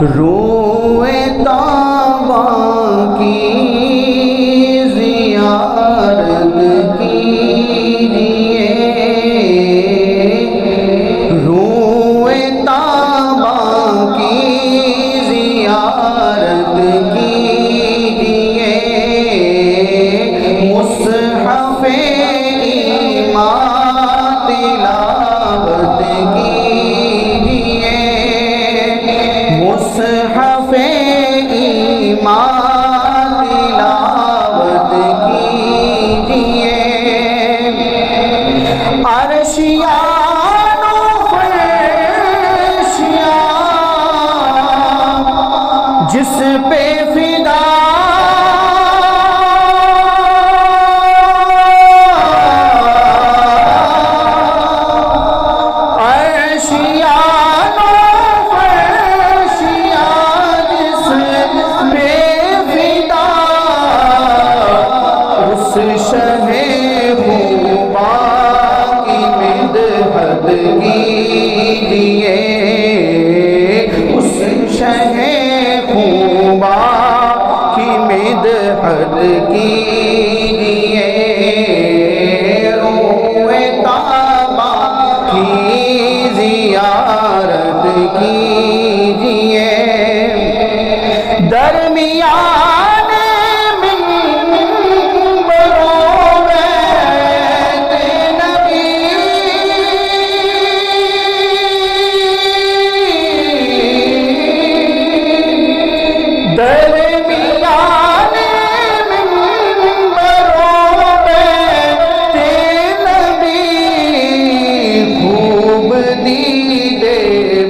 روئے طابہ کی زیارت کیجئے، روئے طابہ کی زیارت کیجئے، مصحف ایمان تلاوت کیجئے، مصحف ایمان تلاوت کیجئے، عرشیان و فرشیان جس پہ فدا، عرشیان و فرشیان جس پہ فدا، اس شہ خوبا کی مدحت کیجئے، اس شہ خوبا کی مدحت کیجئے، روئے طابہ کی زیارت کیجئے، درمیان منبروں بیت نبی، درمیان منبروں بیت نبی، خوب دیدے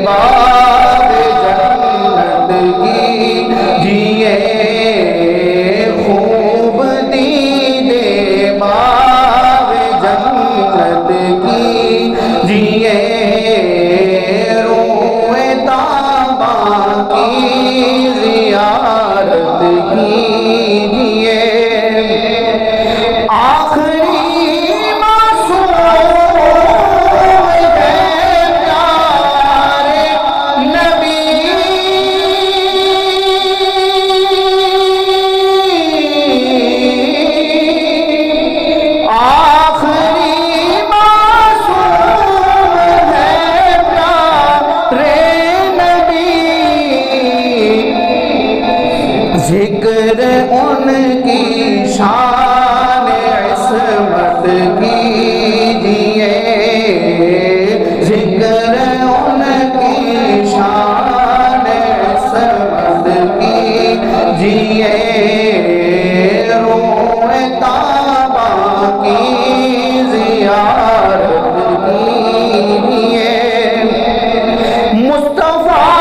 باب جنت کیجئے، خوب دیدے باب جنت کیجئے، روئے طابہ کی زیارت کیجئے، آخری معصوم ہے پیارے نبی، آخری معصوم ہے پیارے نبی، ذکر ان کی شان عصمت کیجئے، ذکر ان کی شان عصمت کیجئے، روئے طابہ کی زیارت کیجئے، مصطفیٰ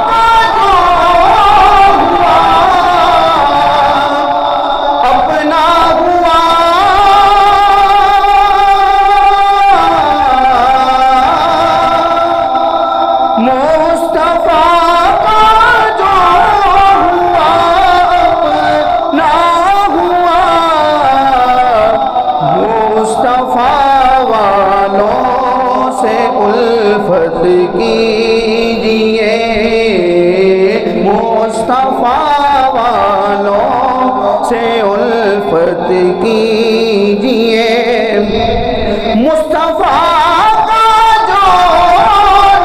کا جو ہوا اپنا ہوا، مصطفیٰ کا جو ہوا اپنا ہوا، مصطفیٰ والوں سے الفت کیجئے، مصطفیٰ والوں سے الفت کیجئے، مصطفیٰ کا جو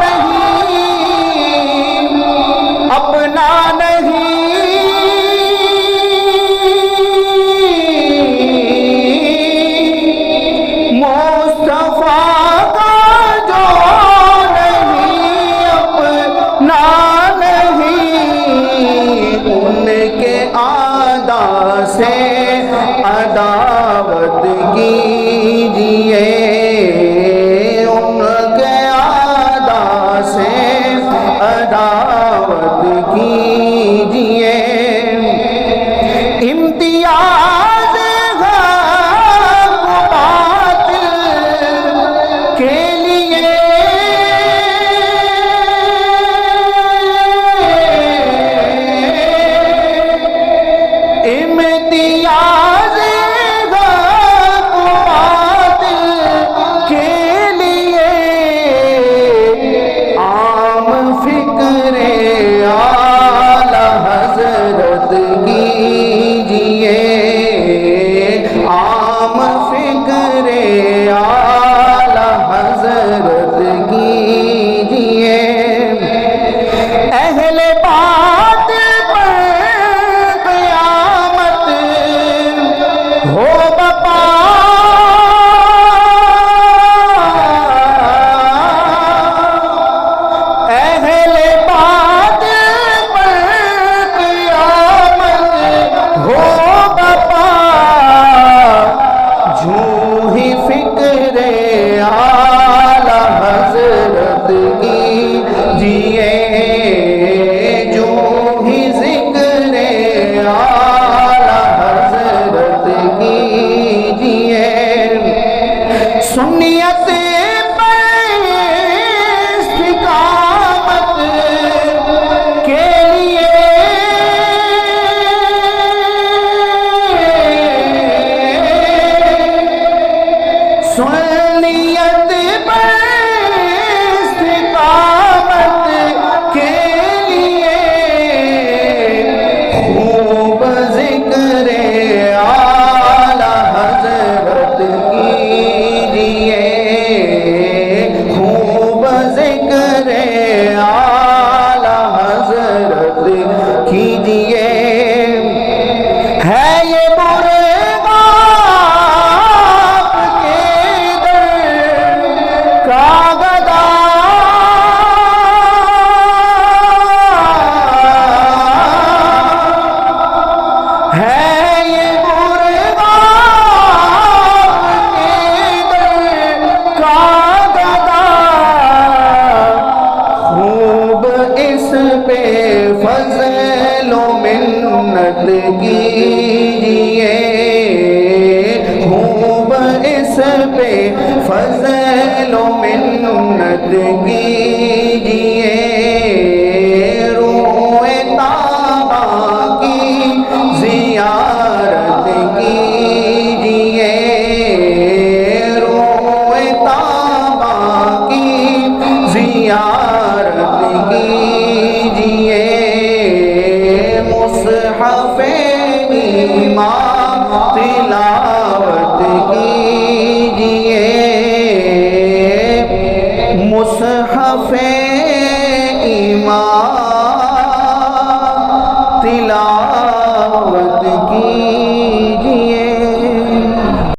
نہیں اپنا نہیں، مصطفیٰ کا جو نہیں اپنا نہیں، ان کے اعداء سے عداوت کیجئے، ان کے اعداء سے عداوت کیجئے، امتیاز حق باطل کے لیے، امتیاز حق باطل کے لیے، عام فکر پہ فضل و منت کیجئے، خوب اس پہ فضل و منت کیجئے، روح طابہ کی زیارت کیجئے، روح طابہ کی زیارت